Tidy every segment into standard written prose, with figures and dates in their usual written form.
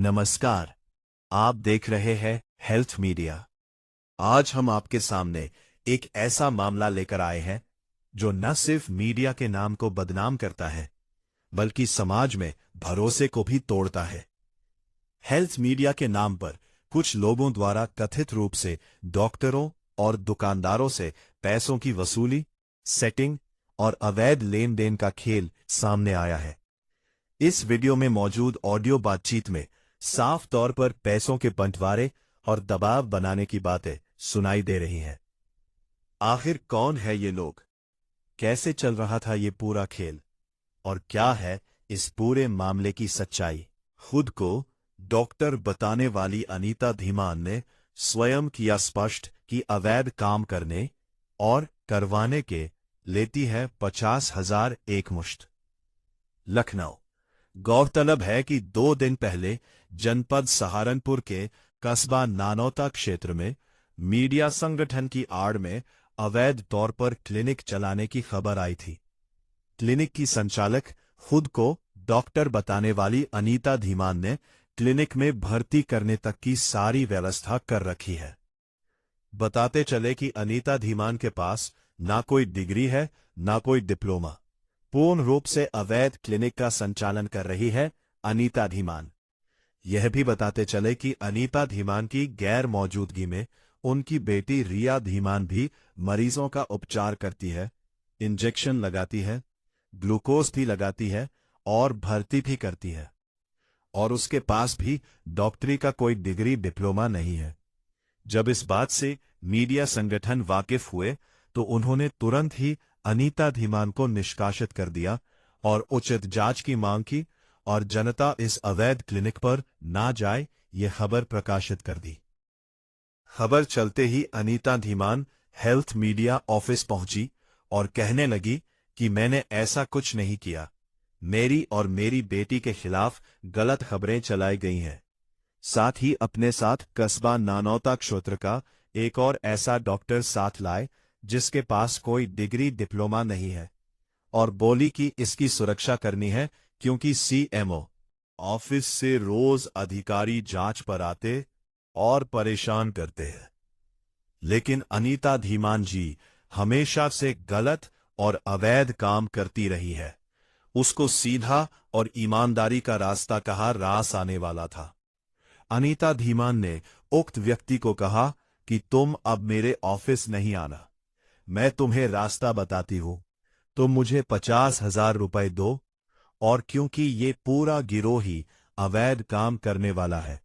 नमस्कार। आप देख रहे हैं हेल्थ मीडिया। आज हम आपके सामने एक ऐसा मामला लेकर आए हैं जो न सिर्फ मीडिया के नाम को बदनाम करता है बल्कि समाज में भरोसे को भी तोड़ता है। हेल्थ मीडिया के नाम पर कुछ लोगों द्वारा कथित रूप से डॉक्टरों और दुकानदारों से पैसों की वसूली, सेटिंग और अवैध लेन देन का खेल सामने आया है। इस वीडियो में मौजूद ऑडियो बातचीत में साफ तौर पर पैसों के बंटवारे और दबाव बनाने की बातें सुनाई दे रही हैं। आखिर कौन है ये लोग, कैसे चल रहा था ये पूरा खेल और क्या है इस पूरे मामले की सच्चाई? खुद को डॉक्टर बताने वाली अनीता धीमान ने स्वयं किया स्पष्ट कि अवैध काम करने और करवाने के लेती है 50,000 एकमुश्त। लखनऊ। गौरतलब है कि 2 दिन पहले जनपद सहारनपुर के कस्बा नानौता क्षेत्र में मीडिया संगठन की आड़ में अवैध तौर पर क्लिनिक चलाने की खबर आई थी। क्लिनिक की संचालक खुद को डॉक्टर बताने वाली अनीता धीमान ने क्लिनिक में भर्ती करने तक की सारी व्यवस्था कर रखी है। बताते चले कि अनीता धीमान के पास ना कोई डिग्री है ना कोई डिप्लोमा। पूर्ण रूप से अवैध क्लिनिक का संचालन कर रही है अनीता धीमान। यह भी बताते चले कि अनीता धीमान की गैर मौजूदगी में उनकी बेटी रिया धीमान भी मरीजों का उपचार करती है, इंजेक्शन लगाती है, ग्लूकोज भी लगाती है और भर्ती भी करती है। और उसके पास भी डॉक्टरी का कोई डिग्री डिप्लोमा नहीं है। जब इस बात से मीडिया संगठन वाकिफ हुए तो उन्होंने तुरंत ही अनीता धीमान को निष्कासित कर दिया और उचित जांच की मांग की और जनता इस अवैध क्लिनिक पर ना जाए ये खबर प्रकाशित कर दी। खबर चलते ही Anita Dhiman health media office पहुंची और कहने लगी कि मैंने ऐसा कुछ नहीं किया, मेरी और मेरी बेटी के खिलाफ गलत खबरें चलाई गई हैं। साथ ही अपने साथ कस्बा नानौता क्षेत्र का एक और ऐसा डॉक्टर साथ लाए जिसके पास कोई डिग्री डिप्लोमा नहीं है और बोली कि इसकी सुरक्षा करनी है क्योंकि सीएमओ ऑफिस से रोज अधिकारी जांच पर आते और परेशान करते हैं। लेकिन अनीता धीमान जी हमेशा से गलत और अवैध काम करती रही है। उसको सीधा और ईमानदारी का रास्ता कहा रास आने वाला था। अनीता धीमान ने उक्त व्यक्ति को कहा कि तुम अब मेरे ऑफिस नहीं आना, मैं तुम्हें रास्ता बताती हूं, तुम मुझे 50,000 रुपए दो। और क्योंकि ये पूरा गिरोह ही अवैध काम करने वाला है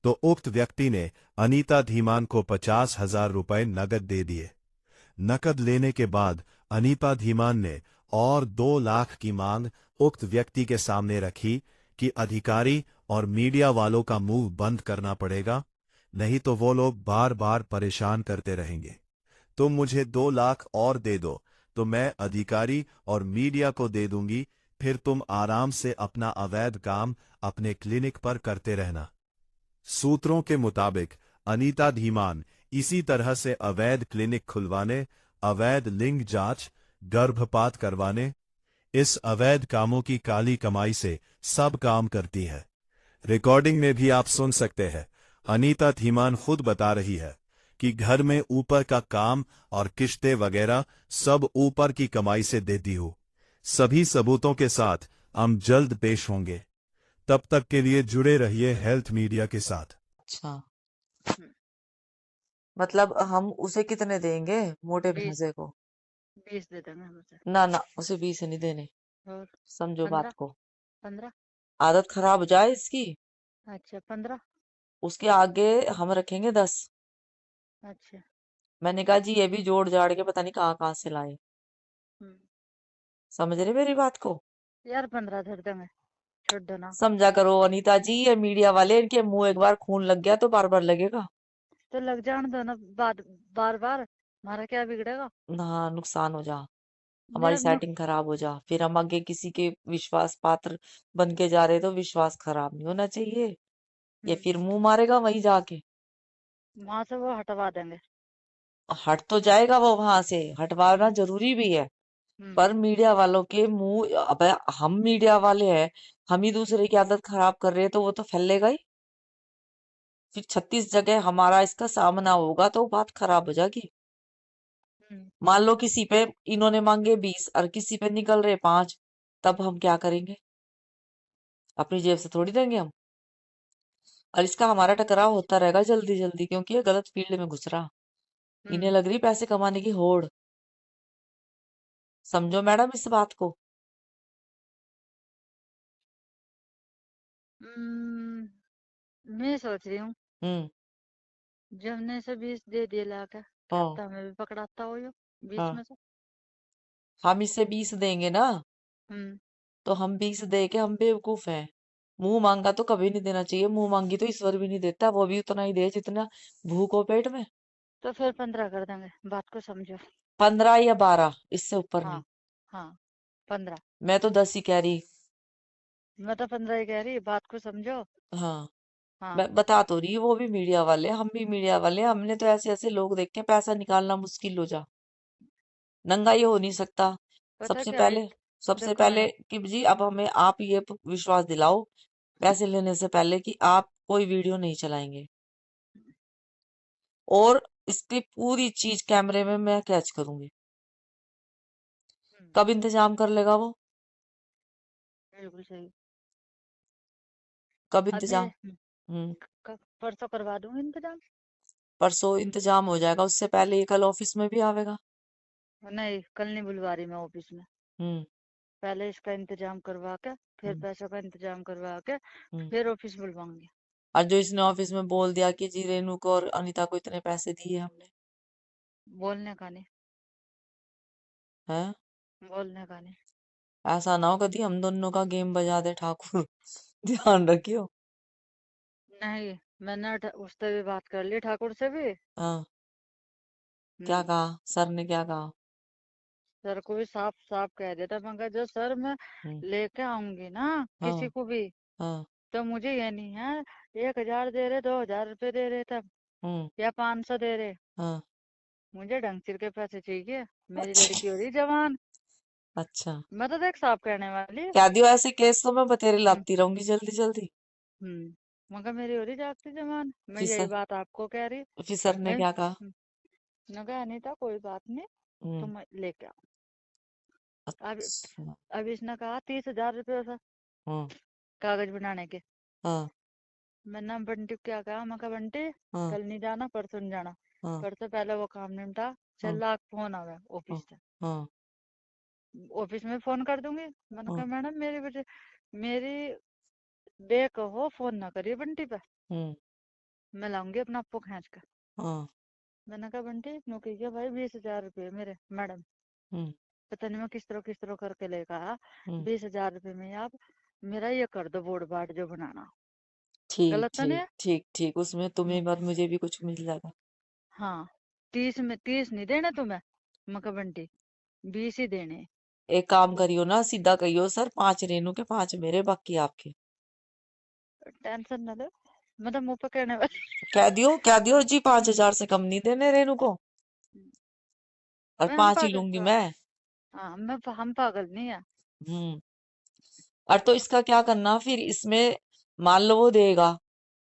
तो उक्त व्यक्ति ने अनीता धीमान को 50,000 रुपए नकद दे दिए। नकद लेने के बाद अनीता धीमान ने और 2 लाख की मांग उक्त व्यक्ति के सामने रखी कि अधिकारी और मीडिया वालों का मुंह बंद करना पड़ेगा, नहीं तो वो लोग बार बार परेशान करते रहेंगे। तुम मुझे 2 लाख और दे दो तो मैं अधिकारी और मीडिया को दे दूंगी, फिर तुम आराम से अपना अवैध काम अपने क्लिनिक पर करते रहना। सूत्रों के मुताबिक अनीता धीमान इसी तरह से अवैध क्लिनिक खुलवाने, अवैध लिंग जांच, गर्भपात करवाने, इस अवैध कामों की काली कमाई से सब काम करती है। रिकॉर्डिंग में भी आप सुन सकते हैं, अनीता धीमान खुद बता रही है कि घर में ऊपर का काम और किश्ते वगैरह सब ऊपर की कमाई से देती हूँ। सभी सबूतों के साथ हम जल्द पेश होंगे। तब तक के लिए जुड़े रहिए हेल्थ मीडिया के साथ। अच्छा, मतलब हम उसे कितने देंगे मोटे 20 भैंसे को? 20 दे देंगे हम उसे। ना ना, उसे 20 नहीं देने। और समझो बात 15 को, 15 आदत खराब हो जाए इसकी। अच्छा 15 उसके आगे हम रखेंगे 10। अच्छा। मैंने कहा जी ये भी जोड़ जाड़ के पता नहीं कहाँ कहाँ से लाए। हम्म, समझ रहे मेरी बात को? यार 15 धर देंगे, छोड़ दो ना। समझा करो अनीता जी, ये मीडिया वाले इनके मुंह एक बार खून लग गया तो बार बार लगेगा तो लग जाने दो ना, बार बार हमारा क्या बिगड़ेगा। ना, नुकसान हो जा, हमारी मेरा सेटिंग खराब हो जा, फिर हम आगे किसी के विश्वास पात्र बन के जा रहे तो विश्वास खराब नहीं होना चाहिए। ये फिर मुंह मारेगा वहीं जाके। वहां से वो हटवा देंगे। हट तो जाएगा वो वहां से, हटवाना जरूरी भी है। हम्म पर मीडिया वालों के मुंह, अब हम मीडिया वाले हैं, हम ही दूसरे की आदत खराब कर रहे हैं तो वो तो फैलेगा ही। फिर 36 जगह हमारा इसका सामना होगा तो बात खराब हो जाएगी। मान लो किसी पे इन्होंने मांगे 20 और किसी पे निकल रहे 5, तब हम क्या करेंगे? अपनी जेब से थोड़ी देंगे हम। और इसका हमारा टकराव होता रहेगा जल्दी जल्दी, क्योंकि ये गलत फील्ड में घुस रहा। इन्हें लग रही पैसे कमाने की होड़। समझो मैडम इस बात को। मैं सोच रही हूँ हम्म। जब हमने से 20 दे दिए लाके, क्या हाँ पता हमें भी पकड़ाता हो यो 20 हाँ, में से। हम इसे 20 देंगे ना, हम्म तो हम 20 दे के हम बेवकूफ हैं। मुंह मांगा तो कभी नहीं देना चाहिए। मुंह मांगी तो ईश्वर भी नहीं देता, वो भी उतना ही दे जितना भूख हो पेट में। तो फिर 15 कर देंगे, बात को समझो। 15 या 12, इससे ऊपर हाँ नहीं। हाँ 15। मैं तो 10 ही कह रही। मैं तो 15 ही कह रही, बात को समझो। हाँ, हाँ मैं बता तो रही, वो भी मीडिया वाले, हम भी मीडिया वाले। हमने तो ऐसे ऐसे लोग देखे पैसा निकालना मुश्किल हो जा। नंगा ये हो नहीं सकता। पता सबसे क्या है, पहले सबसे देखो पहले मैडम। कि जी अब हमें आप ये विश्वास दिलाओ पैसे लेने से पहले कि आप कोई वीडियो नहीं चलाएंगे, और इसकी पूरी चीज कैमरे में मैं कैच करूंगी। हम्म, कब इंतजाम कर लेगा वो? बिल्कुल सही। कब अब मेरे इंतजाम? हम्म। परसों करवा दूंगी इंतजाम। परसों इंतजाम हो जाएगा, उससे पहले ये कल ऑफिस में भी आवेगा। नहीं, कल नहीं बुलवा रही मैं ऑफिस में। हम्म। पहले इसका इंतजाम करवा के, फिर हम्म। पैसों का इंतजाम करवा के, हम्म। फिर ऑफिस बुलवाऊंगी। और जो इसने ऑफिस में बोल दिया कि जी रेनू को और अनीता को इतने पैसे दिए हमने, बोलने का नहीं, है? बोलने का नहीं। ऐसा ना हो कभी हम दोनों का गेम बजा दे ठाकुर। ध्यान रखियो। नहीं, मैंने उससे भी बात कर ली, ठाकुर से भी। हाँ, क्या हम्म कहा सर ने, क्या कहा? सर को भी साफ साफ कह देता, मगर जो सर मैं हम्म। लेके आऊंगी ना किसी हाँ को भी, हाँ। तो मुझे ये नहीं है 1,000 दे रहे, 2,000 रुपए दे रहे तब, हम्म। या 500 दे रहे। हाँ। मुझे ढंग सिर के पैसे चाहिए। मेरी अच्छा। लड़की हो रही जवान। अच्छा, मैं तो देख साफ कहने वाली। कह दियो ऐसे केस तो मैं बतेरे हम्म लाती रहूंगी जल्दी जल्दी। मगर मेरी हो रही जागती जवान, मैं फिर यही सर बात आपको कह रही। फिर सर ने मैं क्या कहा? मैं कहा अनीता कोई बात नहीं, हम्म। तुम लेके आओ। अब अच्छा। अब इसने कहा 30,000 रुपये था हाँ कागज बनाने के। हाँ मैंने बंटी को क्या कहा, मैं कहा बंटी हाँ कल नहीं जाना, परसों नहीं जाना, हाँ परसों पहले वो काम निपटा। हाँ चल लाख फोन आवे हाँ ऑफिस से, हाँ ऑफिस में फोन कर दूंगी। मैंने हाँ। कहा मैडम मेरी बेटे मेरी बे कहो फोन ना करिए बंटी पे, हम्म। मैं लाऊंगी अपना आपको खींच कर। हाँ। मैंने कहा बंटी नौकरी के भाई 20,000 रुपये मेरे मैडम, हम्म। पता नहीं मैं किस तरह करके लेकर आया। हम्म। 20,000 रुपये में आप मेरा ये कर दो बोर्ड बाट जो बनाना। ठीक गलत तो नहीं ठीक है? ठीक ठीक, उसमें म- तुम्हें और मुझे भी कुछ मिल जाएगा। हाँ 30 में 30 नहीं देने तुम्हें, मैं कहा बंटी 20 ही देने। एक काम करियो ना, सीधा कहियो सर 5 रेनू के 5 मेरे, बाकी आपके। टेंशन ना लो, मैं तो मुंह पे कहने वाली। कह दियो जी 5,000 से कम नहीं देने रेनू को, और मैं हम 5 ही पागल, लूंगी हाँ मैं। हाँ हम पागल नहीं है। हम्म। और तो इसका क्या करना फिर इसमें? मान लो वो देगा, हम्म,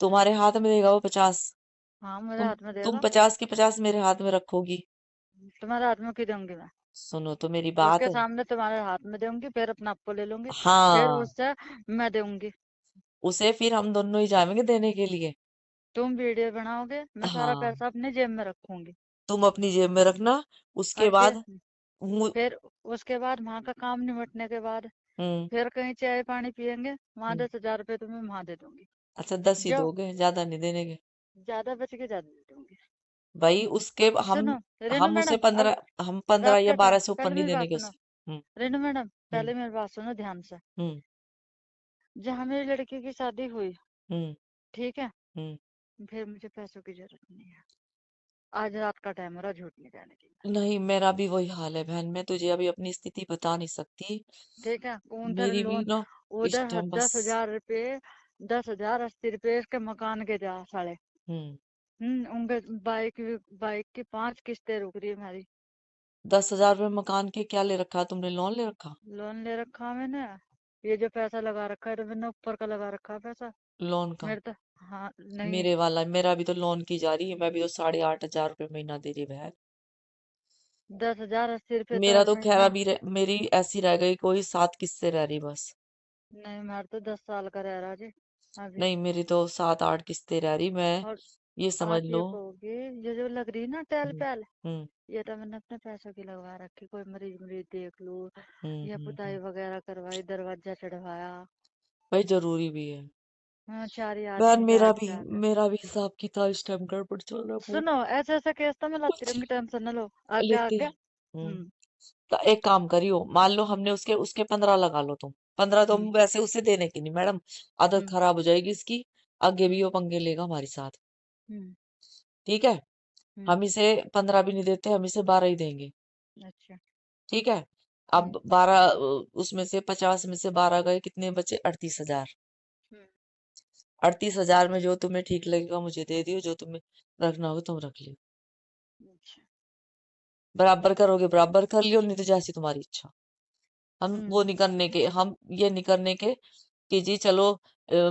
तुम्हारे हाथ में देगा वो 50। हाँ मेरे तुम हाथ में तुम देगा। 50 के 50 मेरे हाथ में रखोगी। तुम्हारे हाथ में क्यों दूंगी मैं? सुनो तो मेरी उसके बात। सामने तुम्हारे हाथ में दूंगी, फिर अपना आपको ले लूंगी, फिर हाँ, उससे मैं दूंगी। उसे फिर हम दोनों ही जाएंगे देने के लिए। तुम वीडियो बनाओगे, मैं सारा हाँ, पैसा अपने जेब में रखूंगी। तुम अपनी जेब में रखना। उसके और बाद मु- फिर उसके बाद वहां का काम निपटने के बाद हम्म। फिर कहीं चाय पानी पियेंगे, वहां हम्म। 10,000 रुपये तुम्हें वहां दे दूंगी। अच्छा, 10 ही जो दोगे, ज्यादा नहीं देने के? ज्यादा बच के ज्यादा दे दूंगी। भाई उसके सुनो रेनू हम उसे मैडम, अब 15, हम 15 रात या का 12 टाइम, से ऊपर पहले नहीं मेरी देने बात के सुनो। उसे। हम्म। रेनू मैडम हम्म। पहले मेरी बात सुनो ध्यान से। हम्म। जहाँ मेरी लड़की की शादी हुई, हम्म। ठीक है, हम्म। फिर मुझे पैसों की जरूरत नहीं है। आज रात का टाइम हो रहा, झूठ नहीं कहने की। नहीं, मेरा भी वही हाल है बहन, मैं तुझे अभी अपनी स्थिति बता नहीं सकती। ठीक है, उधर मेरी भी लोन, ना इस उधर टाइम बस। 10,000 रुपये, 10,080 रुपये के मकान के जा साले। हम्म। उनके बाइक की 5 किस्तें रुक रही है हमारी। 10,000 रुपये मकान के क्या ले रखा? तुमने लोन ले रखा? लोन ले रखा मैंने, ये जो पैसा लगा रखा है तो मैंने ऊपर का लगा रखा है पैसा लोन का? मेरे तो। हाँ नहीं, मेरे वाला मेरा भी तो लोन की जा रही है, मैं भी तो 8,500 रुपये महीना दे रही बहन। 10,080 रुपये तो मेरा हर तो खैर महीना। अभी मेरी ऐसी रह गई, कोई 7 किस्तें रह रही बस। नहीं हमारा तो 10 साल का रह रहा जी अभी। नहीं, मेरी तो 7-8 किस्तें रह रही, मैं और ये समझ आप ये लो। कहोगे ये जो लग रही ना टहल हम्म। पहल, हम्म। ये तो मैंने अपने पैसों की लगवा रखी, कोई मरीज मरीज देख लूं या हम्म। पुताई वगैरह करवाई, दरवाजा चढ़वाया। भाई जरूरी भी है। हाँ 4 ही बहन आदमी का मेरा हाल भी चाल है। मेरा भी हिसाब किताब इस टाइम गड़बड़ चल रहा है बहुत। सुनो ऐसे ऐसे केस तो मैं लाती कुछ रहूंगी, टेंशन न लो। आगे लेते आगे। हैं। हम्म। तो एक काम करियो, मान लो हमने उसके उसके 15 लगा लो तुम। 15 तो हम्म। हम वैसे उसे देने की नहीं मैडम, आदत हम्म। खराब हो जाएगी इसकी, आगे भी हम्म। वो पंगे लेगा हमारे साथ। हम्म। ठीक है, हम्म। हम इसे 15 भी नहीं देते, हम इसे 12 ही देंगे। अच्छा। ठीक है, हम्म। अब 12, उसमें से 50 में से 12 गए, कितने बचे? 38,000। हम्म। 38,000 में जो तुम्हें ठीक लगेगा मुझे दे दियो, जो तुम्हें रखना होगा तुम रख लियो। अच्छा। बराबर करोगे बराबर कर लियो, नहीं तो जैसी तुम्हारी इच्छा। हम हम्म। वो नहीं करने के, हम ये नहीं करने के कि जी चलो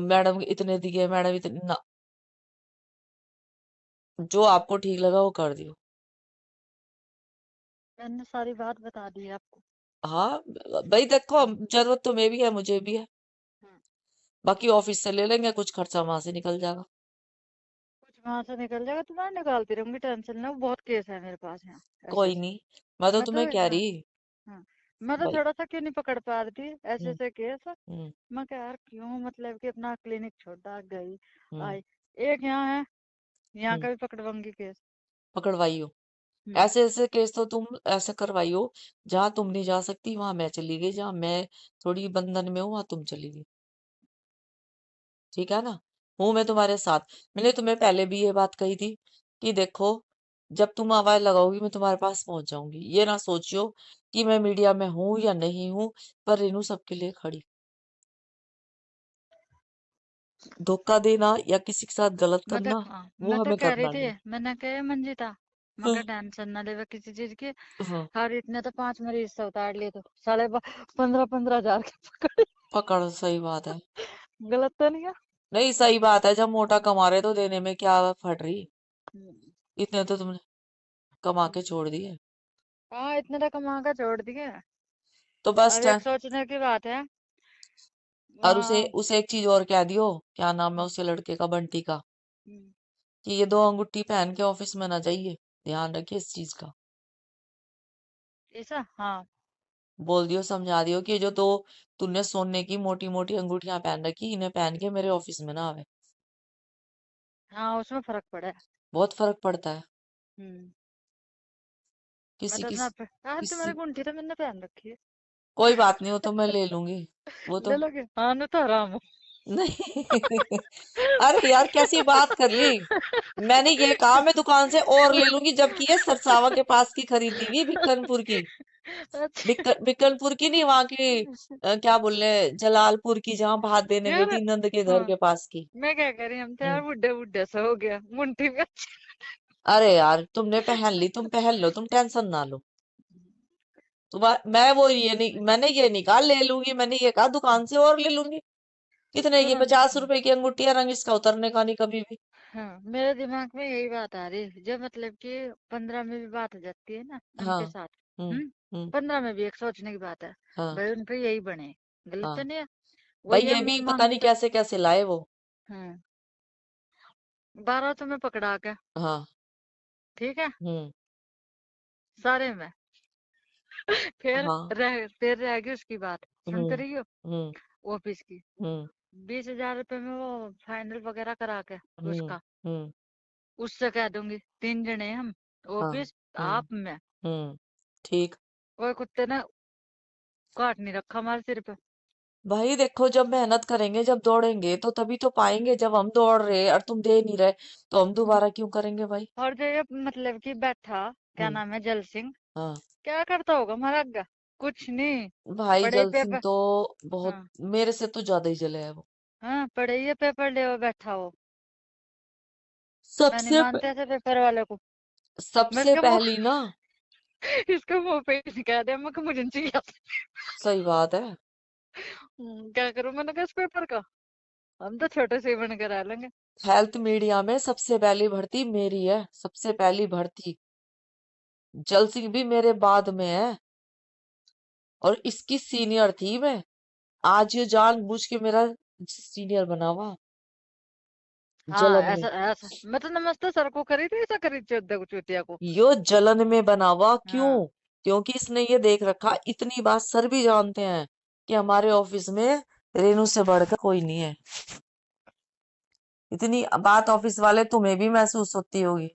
मैडम इतने दिए, मैडम इतने ना, जो आपको ठीक लगा वो कर दियो। मैंने सारी बात बता दी है आपको। हाँ भाई देखो, हम्म। जरूरत तुम्हें भी है मुझे भी है, हम्म। बाकी ऑफिस से ले लेंगे, कुछ खर्चा वहां से निकल जाएगा। कुछ वहां से निकल जाएगा, तुम्हारा निकालती रहूंगी, टेंशन ना, बहुत केस है मेरे पास यहाँ। ऐसे कोई ऐसे। नहीं, मैं तो मैं तो तुम्हें कह हाँ। रही हाँ। मैं तो भाई। थोड़ा सा क्यों नहीं पकड़ पा रही थी ऐसे हम्म। ऐसे केस। हम्म। मैं क्या यार क्यों, मतलब कि अपना क्लिनिक छोड़ा गई हम्म। आई। एक यहाँ है, यहाँ हम्म। का भी पकड़वाऊंगी केस। पकड़वाइयो, हम्म। ऐसे ऐसे केस तो तुम ऐसे करवाइयो, जहां तुम नहीं जा सकती वहां मैं चली गई, जहां मैं थोड़ी बंधन में हूँ वहां तुम चली गई। ठीक है ना, हूं मैं तुम्हारे साथ। मैंने तुम्हें पहले भी ये बात कही थी कि देखो, जब तुम आवाज लगाओगी मैं तुम्हारे पास पहुंच जाऊंगी, ये ना सोचियो कि मैं मीडिया में हूं या नहीं हूं, पर रेनू सबके लिए खड़ी। धोखा देना या किसी के साथ गलत करना वो मैं तो हमें कह रही करना थी, नहीं। मैंने कहा मंजिता, मैं हाँ। कहा टेंशन ना ले किसी चीज की। हाँ, हर इतने तो 5 मरीज से उतार लिए तो 15,500 के पकड़े। पकड़ सही बात है। गलत तो नहीं है। नहीं सही बात है, जब मोटा कमा रहे तो देने में क्या फट रही। हम्म। इतने तो तुमने कमा के हम्म। छोड़ दिए। हाँ इतने तो कमा कर छोड़ दिए। तो बस अब एक सोचने की बात है। और उसे वहाँ। उसे एक चीज और कह दियो, क्या नाम है उसे लड़के का, बंटी का, हम्म। कि ये 2 अंगूठी पहन के ऑफिस में ना जाइए, ध्यान रखिए इस चीज का। ऐसा हाँ। बोल दियो, समझा दियो कि ये जो 2 तूने सोने की मोटी मोटी अंगूठियां पहन रखी, इन्हें पहन के मेरे ऑफिस में ना आवे। हाँ उसमें फर्क पड़ा है। बहुत फर्क पड़ता है। हम्म। मैं किसी तो अपना किस यार तुम्हारी किसी गुंठी तो मैंने पहन रखी है। कोई बात नहीं, वो तो मैं ले लूंगी, वो ले तो लोगे, हाँ नहीं तो हराम हो। नहीं। अरे यार कैसी बात कर ली, मैंने ये कहा मैं दुकान से और ले लूंगी, जबकि ये सरसावा के पास की खरीदी हुई, बिक्कनपुर की। अच्छा। बिक्कनपुर की नहीं, वहां की क्या बोले, जलालपुर की, जहां भात देने गई यार थी नंद के घर हाँ, के पास की। मैं क्या करी, हम तो यार हम्म। बुढ़े बुढ़े सा हो गया मुंठी में। अरे यार तुमने पहन ली, तुम पहन लो, तुम टेंशन ना लो। मैं वो ये नहीं, मैंने ये नहीं कहा ले लूंगी, मैंने ये कहा दुकान से और ले लूंगी। कितने की? सुनो। 50 रुपए की अंगूठियां, रंग इसका उतरने का नहीं कभी भी। हाँ मेरे दिमाग में यही बात आ रही, जो मतलब कि 15 में भी बात हो जाती है ना हाँ। उनके साथ। हम्म। हम्म। हम्म। 15 में भी एक सोचने की बात है, हाँ। भाई उनपे यही बने, गलत तो हाँ नहीं है। वो भाई, ये ये भी मुंह पता नहीं मांगते। कैसे कैसे लाए वो। हम्म। 12 तो मैं पकड़ा के। हाँ। ठीक है। हम्म। सारे में। हाँ। फिर रह गई उसकी बात, सुनते हम्म। रहियो। हम्म। ऑफिस की हम्म। 20,000 रुपए में वो फाइनल वगैरह करा के हम्म। उसका, हम्म। उससे कह दूंगी 3 जने हैं हम, हाँ। ऑफिस हम्म। आप मैं। ठीक। कोई कुत्ते ने काट नहीं रखा हमारे सिर पे। भाई देखो, जब मेहनत करेंगे, जब दौड़ेंगे तो तभी तो पाएंगे, जब हम दौड़ रहे और तुम दे नहीं रहे तो हम हम्म। दोबारा क्यों करेंगे भाई। और जो ये मतलब कि बैठा, क्या हम्म। नाम है, जल सिंह, हाँ। क्या करता होगा हमारा आगे? कुछ नहीं। भाई पढ़े जल सिंह पेपर। तो बहुत, हाँ। मेरे से तो ज्यादा ही जले है वो। हाँ पढ़े ये पेपर ले वो बैठा हो। मैं नहीं सबसे प- मानते ऐसे पेपर वाले को। मैं सबसे इसका मुंह पहली ना। इसका मुंह पे ही कह दिया, मैं मुझे नहीं चाहिए। सही बात है। क्या करूं मैंने कहा इस पेपर का, हम तो छोटे से ही बन कर आ लेंगे। हेल्थ मीडिया में सबसे पहली भर्ती मेरी है, सबसे पहली भर्ती। जल सिंह भी मेरे बाद में है और इसकी सीनियर थी मैं। आज ये जानबूझ के मेरा सीनियर बना हुआ हाँ, जलन में। ऐसा ऐसा मैं तो नमस्ते सर को करी थी, ऐसा करी चौदह को चुतिया को। यो जलन में बना हुआ हाँ क्यों? क्योंकि इसने ये देख रखा, इतनी बात सर भी जानते हैं कि हमारे ऑफिस में रेनू से बढ़कर कोई नहीं है। इतनी बात ऑफिस वाले तुम्हें भी महसूस होती होगी।